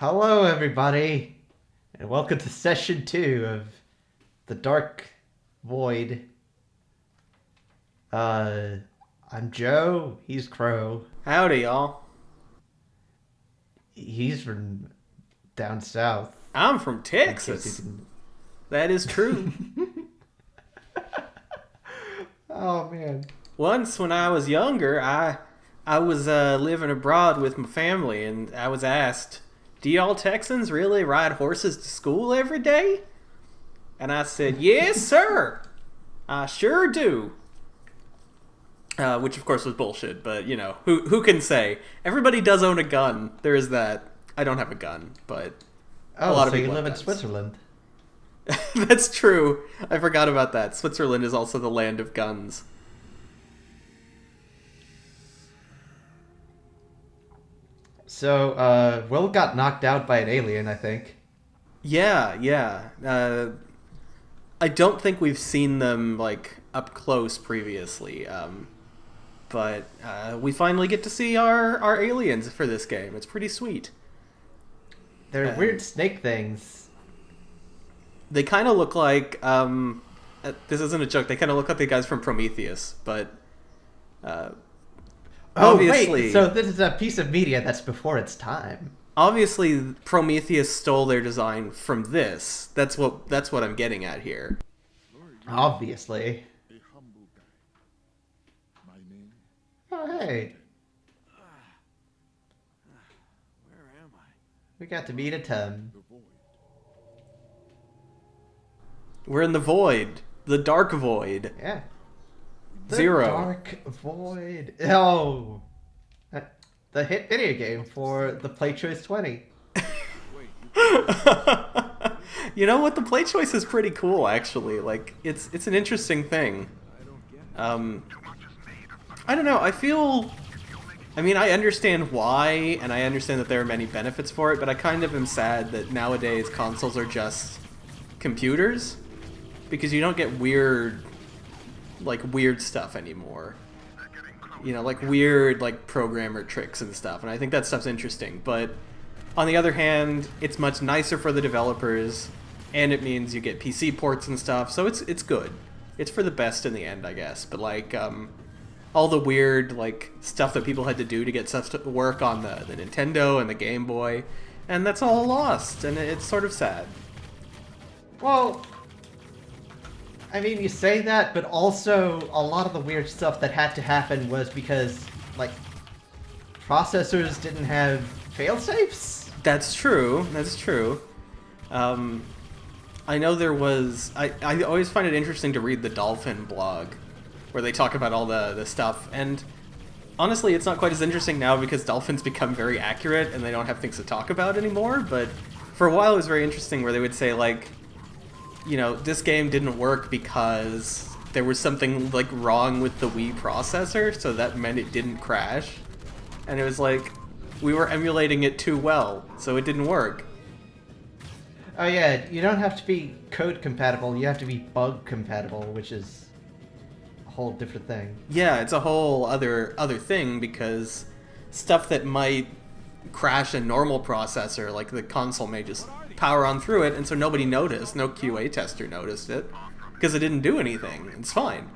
Hello, everybody, and welcome to session 2 of The Dark Void. I'm Joe, he's Crow. Howdy, y'all. He's from down south. I'm from in case you Texas. didn't- That is true. Oh, man. Once, when I was younger, I was living abroad with my family, and I was asked, "Do y'all Texans really ride horses to school every day?" And I said, "Yes, sir. I sure do." Which, of course, was bullshit. But who can say? Everybody does own a gun. There is that. I don't have a gun, but Oh, a lot so of you people live in have guns. Switzerland. That's true. I forgot about that. Switzerland is also the land of guns. So, Will got knocked out by an alien, I think. Yeah. I don't think we've seen them up close previously, but we finally get to see our aliens for this game. It's pretty sweet. They're weird snake things. They kind of look like this isn't a joke. They kind of look like the guys from Prometheus, but obviously, wait, so this is a piece of media that's before its time. obviously Prometheus stole their design from this. That's what I'm getting at here. Obviously. A humble guy. My name? Oh, hey. Where am I? We got to meet a Tim. The void. We're in the void, the dark void. Yeah. The Zero. Dark Void. Oh. The hit video game for the Play Choice 20. Wait, you You know what? The play choice is pretty cool, actually. It's an interesting thing. I don't get it. I don't know. I mean, I understand why, and I understand that there are many benefits for it, but I kind of am sad that nowadays consoles are just computers, because you don't get weird stuff anymore. Weird programmer tricks and stuff, and I think that stuff's interesting. But on the other hand, it's much nicer for the developers, and it means you get PC ports and stuff, so it's good. It's for the best in the end, I guess. But all the weird stuff that people had to do to get stuff to work on the Nintendo and the Game Boy, and that's all lost, and it's sort of sad. Well, I mean, you say that, but also a lot of the weird stuff that had to happen was because, processors didn't have failsafes? That's true. I know there was... I always find it interesting to read the Dolphin blog, where they talk about all the stuff, and honestly, it's not quite as interesting now because Dolphin's become very accurate and they don't have things to talk about anymore, but for a while it was very interesting where they would say, this game didn't work because there was something, wrong with the Wii processor, so that meant it didn't crash. And it was we were emulating it too well, so it didn't work. Oh yeah, you don't have to be code compatible, you have to be bug compatible, which is a whole different thing. Yeah, it's a whole other thing, because stuff that might crash a normal processor, like the console may just power on through it, and so nobody noticed, no QA tester noticed it, because it didn't do anything. It's fine.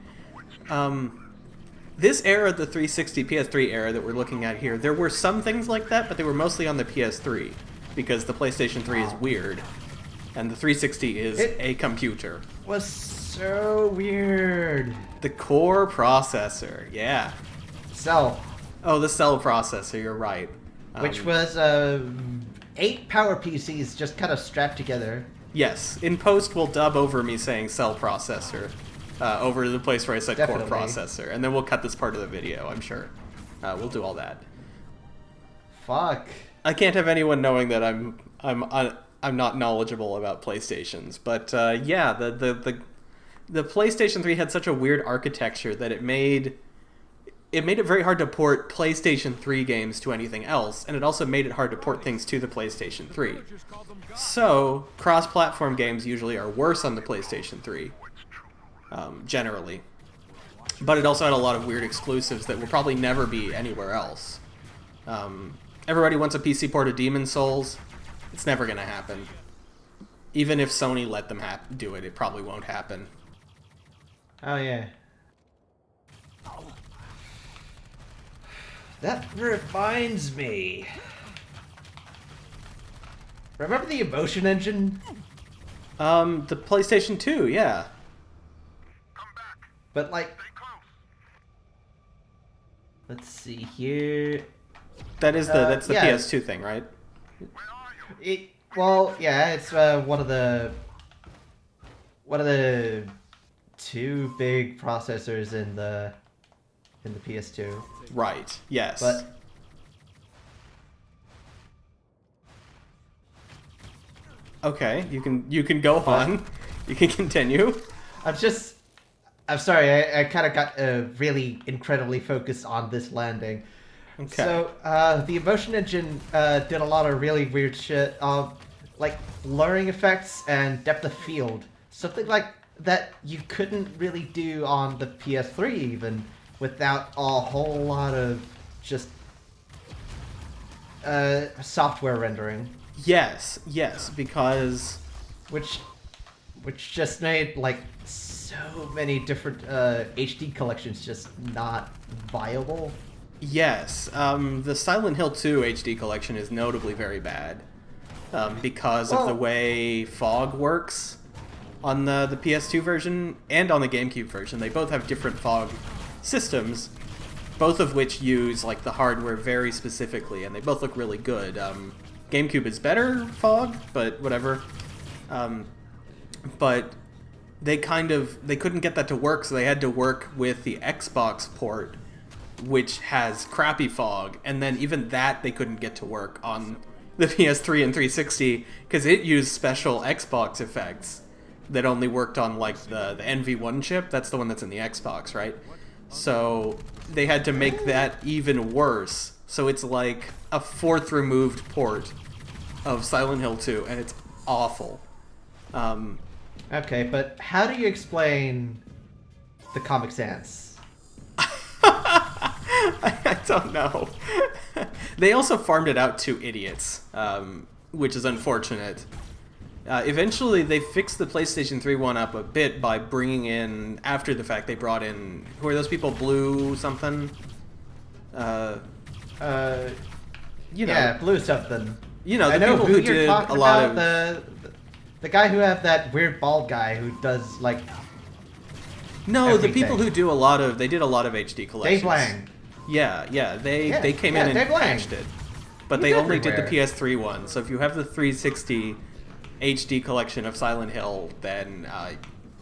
This era, the 360 PS3 era that we're looking at here, there were some things like that, but they were mostly on the PS3, because the PlayStation 3 is weird, and the 360 is a computer. Was so weird. The core processor, yeah. So, Oh, the cell processor, you're right. which was 8 power PCs just kind of strapped together. Yes, in post we'll dub over me saying cell processor over to the place where I said Definitely. core processor, and then we'll cut this part of the video, I'm sure. We'll do all that. Fuck. I can't have anyone knowing that I'm not knowledgeable about PlayStations, but yeah, the PlayStation 3 had such a weird architecture that it made it very hard to port PlayStation 3 games to anything else, and it also made it hard to port things to the PlayStation 3. So, cross-platform games usually are worse on the PlayStation 3, generally. But it also had a lot of weird exclusives that will probably never be anywhere else. Everybody wants a PC port of Demon's Souls. It's never gonna happen. Even if Sony let them do it, it probably won't happen. Oh yeah. That reminds me. Remember the Emotion Engine? The PlayStation 2, yeah. But like, let's see here. That's the yeah. PS2 thing, right? Well, yeah, it's one of the two big processors in the PS2. Right. Yes. But okay, you can go on. You can continue. I'm sorry, I kind of got really incredibly focused on this landing. Okay. So, the Emotion Engine did a lot of really weird shit, like blurring effects and depth of field. Something like that you couldn't really do on the PS3 even, without a whole lot of just software rendering. Yes, because Which just made, like, so many different HD collections just not viable. yes, the Silent Hill 2 HD collection is notably very bad because of the Well- way fog works on the PS2 version and on the GameCube version. They both have different fog systems, both of which use like the hardware very specifically, and they both look really good. GameCube is better fog, but whatever. But they couldn't get that to work, so they had to work with the Xbox port, which has crappy fog, and then even that they couldn't get to work on the PS3 and 360 because it used special Xbox effects that only worked on like the NV1 chip. That's the one that's in the Xbox, right? So they had to make that even worse. So it's like a fourth removed port of Silent Hill 2, and it's awful. Okay, but how do you explain the Comic Sans? I don't know. They also farmed it out to idiots, which is unfortunate. Eventually, they fixed the PlayStation 3 one up a bit by bringing in, after the fact, they brought in, who are those people, Blue something? You know. Yeah, Blue something. You know, I the know people who who you're did talking a lot about, of... the guy who have that weird bald guy who does, like, No, everything. the people who do they did a lot of HD collections. Dave Lang. Yeah, they came yeah, in and Dave Lang. patched it. But He's they only did the everywhere. PS3 one, so if you have the 360 HD collection of Silent Hill, then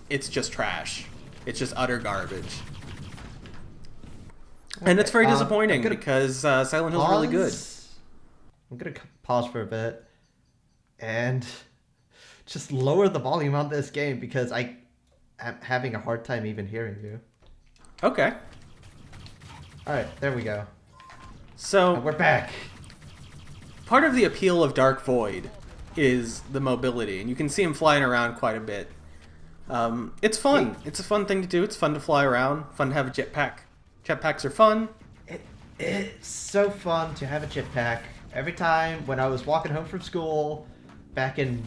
it's just trash. It's just utter garbage. And it's very I'm disappointing gonna because Silent Hill's really good. I'm gonna pause for a bit and just lower the volume on this game because I'm having a hard time even hearing you. Okay. Alright, there we go. So, We're back. part of the appeal of Dark Void is the mobility, and you can see him flying around quite a bit. It's fun. It's a fun thing to do. It's fun to fly around. Fun to have a jetpack. Jetpacks are fun. It's so fun to have a jetpack. Every time when I was walking home from school back in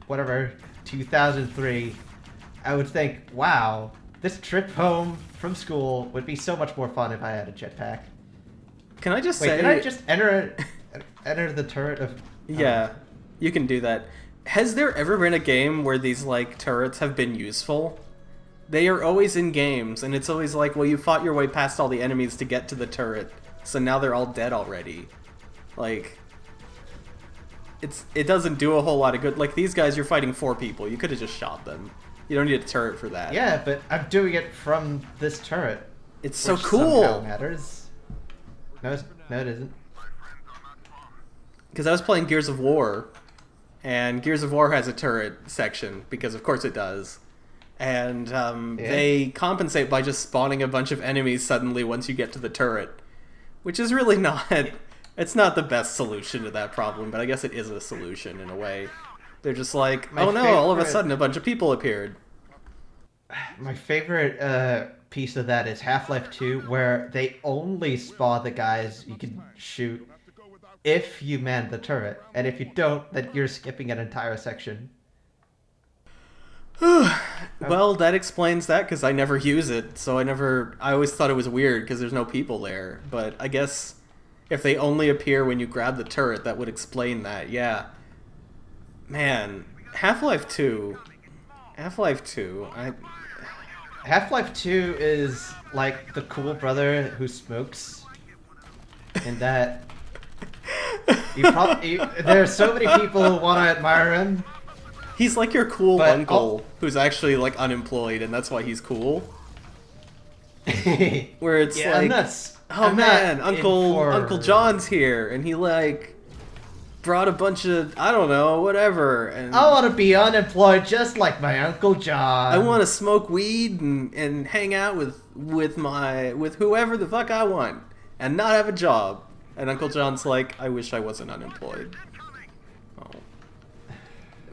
whatever 2003, I would think, wow, this trip home from school would be so much more fun if I had a jetpack. Can I just Wait, say... did I just enter the turret of... Yeah, you can do that. Has there ever been a game where these, like, turrets have been useful? They are always in games, and it's always like, well, you fought your way past all the enemies to get to the turret, so now they're all dead already. Like, it doesn't do a whole lot of good. Like, these guys, you're fighting 4 people. You could have just shot them. You don't need a turret for that. Yeah, but I'm doing it from this turret. It's so which cool! somehow matters. No, it isn't. Because I was playing Gears of War, and Gears of War has a turret section, because of course it does. And they compensate by just spawning a bunch of enemies suddenly once you get to the turret. Which is really not... It's not the best solution to that problem, but I guess it is a solution in a way. They're just like, My oh no, all of a favorite- sudden a bunch of people appeared. My favorite piece of that is Half-Life 2, where they only spawn the guys you can shoot if you man the turret, and if you don't, then you're skipping an entire section. Well, that explains that because I never use it, so I always thought it was weird because there's no people there. But I guess if they only appear when you grab the turret, that would explain that. Yeah. Man, Half-Life 2. Half-Life 2. Half-Life 2 is like the cool brother who smokes. In that, there are so many people who want to admire him. He's like your cool But uncle who's actually like unemployed, and that's why he's cool. Where it's Yeah, like, I'm not, oh I'm man, not in Uncle for- John's here, and he like brought a bunch of I don't know whatever, and I want to be unemployed just like my Uncle John. I want to smoke weed and hang out with whoever the fuck I want, and not have a job. And Uncle John's like, I wish I wasn't unemployed. Oh.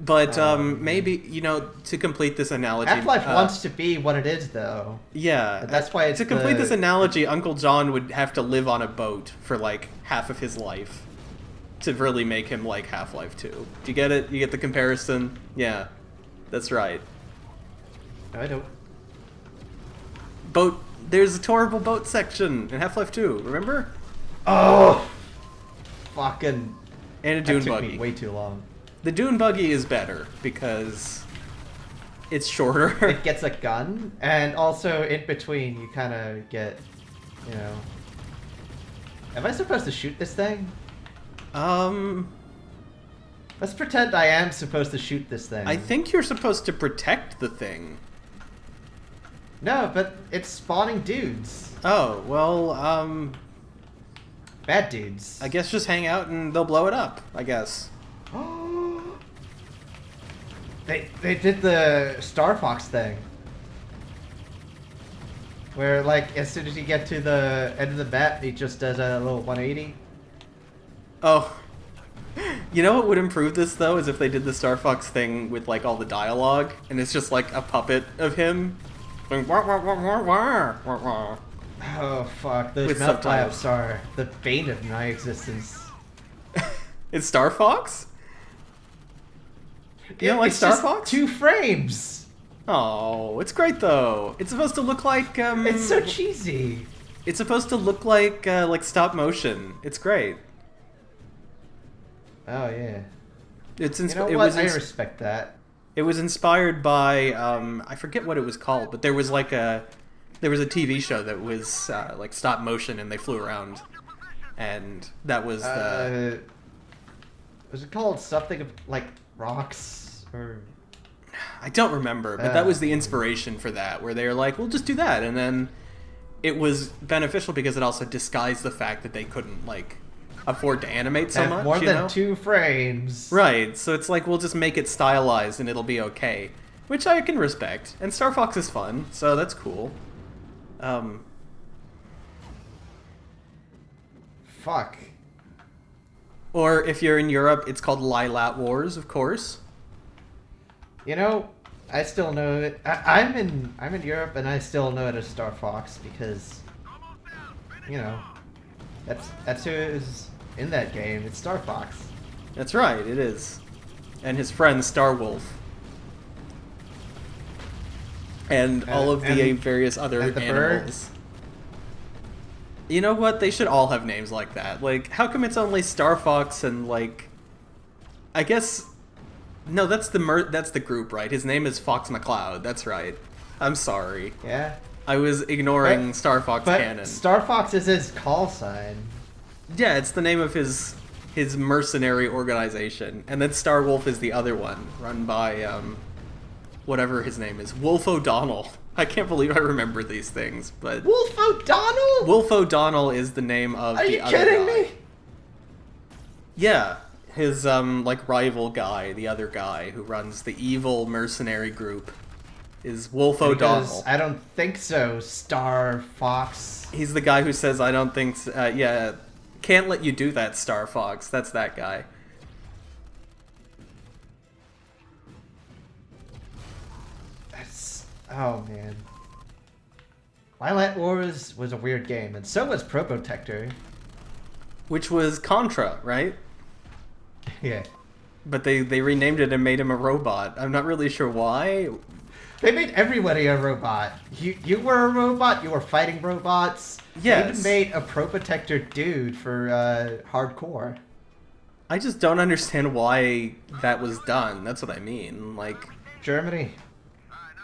But maybe to complete this analogy, Half-Life wants to be what it is, though. yeah, But that's why it's to complete the- this analogy, Uncle John would have to live on a boat for like half of his life to really make him like Half-Life 2. Do you get it? You get the comparison? Yeah, that's right. No, I don't. Boat. There's a tourable boat section in Half-Life 2. Remember? Oh, fucking. And a That dune took buggy. me way too long. The dune buggy is better because it's shorter. It gets a gun, and also in between, you kind of get, Am I supposed to shoot this thing? Let's pretend I am supposed to shoot this thing. I think you're supposed to protect the thing. No, but it's spawning dudes. Oh, well, Bad dudes. I guess just hang out and they'll blow it up, I guess. They did the Star Fox thing. Where, like, as soon as you get to the end of the map, he just does a little 180. Oh. You know what would improve this, though, is if they did the Star Fox thing with, like, all the dialogue, and it's just, like, a puppet of him. Going, wah, wah, wah, wah, wah, wah, wah. Oh, fuck. Those With mouth subtitles. flaps are the bane of my existence. It's Star Fox? You don't like It's Star just Fox? 2 frames. Oh, it's great, though. It's supposed to look like, It's so cheesy. It's supposed to look like stop motion. It's great. Oh, yeah. It's You know it what? was I ins- respect that. It was inspired by I forget what it was called, but there was a TV show that was like stop motion and they flew around, and that was the Was it called something like Rocks? Or... I don't remember, but that was the inspiration for that, where they were like, we'll just do that, and then it was beneficial because it also disguised the fact that they couldn't like afford to animate so have much. more you than know? 2 frames. Right, so it's like we'll just make it stylized and it'll be okay, which I can respect. And Star Fox is fun, so that's cool. Fuck. Or if you're in Europe, it's called Lylat Wars, of course. You know, I still know it. I'm in Europe, and I still know it as Star Fox because, that's who is in that game. It's Star Fox. That's right, it is. And his friend Star Wolf. And all of the and- various other and the animals. You know what? They should all have names like that. Like, how come it's only Star Fox and like? I guess. No, that's the group, right? His name is Fox McCloud. That's right. I'm sorry. Yeah. I was ignoring But- Star Fox But canon. Star Fox is his call sign. Yeah, it's the name of his mercenary organization, and then Star Wolf is the other one, run by whatever his name is, Wolf O'Donnell. I can't believe I remember these things, but Wolf O'Donnell? Wolf O'Donnell is the name of Are the you other kidding guy. me? Yeah, his like rival guy, the other guy who runs the evil mercenary group, is Wolf Because O'Donnell. I don't think so, Star Fox. He's the guy who says, "I don't think, yeah, can't let you do that, Star Fox." That's that guy. That's... Oh, man. Twilight Wars was a weird game, and so was Probotector. which was Contra, right? Yeah. But they renamed it and made him a robot. I'm not really sure why. They made everybody a robot. You were a robot. You were fighting robots. They Yes. even made a Pro Protector dude for hardcore. I just don't understand why that was done. That's what I mean. Like, Germany.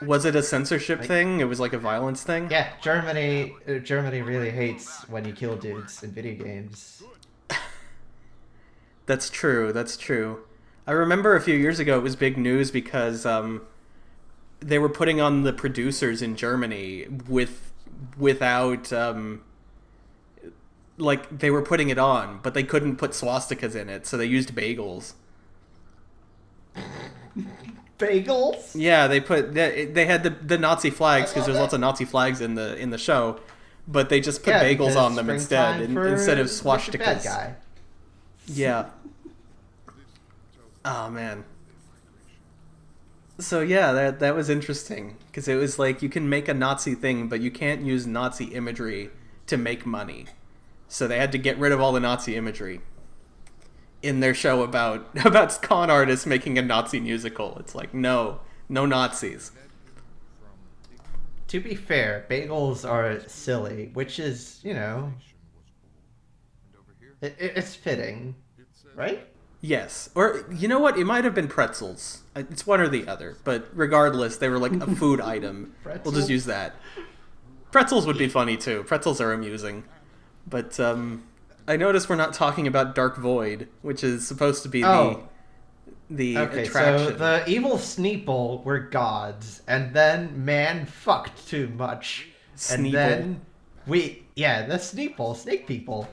was it a censorship thing? It was like a violence thing? Yeah, Germany. Germany really hates when you kill dudes in video games. That's true. That's true. I remember a few years ago it was big news because they were putting on the producers in Germany without like they were putting it on, but they couldn't put swastikas in it, so they used bagels. Bagels. Yeah, they had the Nazi flags because there's lots of Nazi flags in the show, but they just put Yeah, bagels because on them instead springtime for instead of Mr. Bad swastikas. Guy. Yeah. Oh man. So yeah, that was interesting because it was like you can make a Nazi thing, but you can't use Nazi imagery to make money. So they had to get rid of all the Nazi imagery in their show about con artists making a Nazi musical. It's like no Nazis. To be fair, bagels are silly, which is, you know, it's fitting, right? Yes, or you know what? It might have been pretzels. It's one or the other. But regardless, they were like a food item. We'll Pretzels? just use that. Pretzels would be funny too. Pretzels are amusing. But I noticed we're not talking about Dark Void, which is supposed to be Oh. the Okay, attraction. so the evil Sneeple were gods, and then man fucked too much, and Sneeple. then the Sneeple, snake people.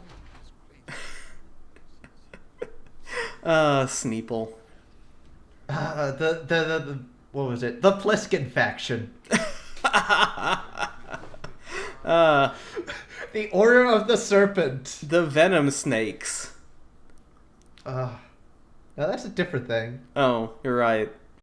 Sneeple. The what was it? The Pliskin faction. The Order of the Serpent. The Venom Snakes. Now that's a different thing. Oh, you're right.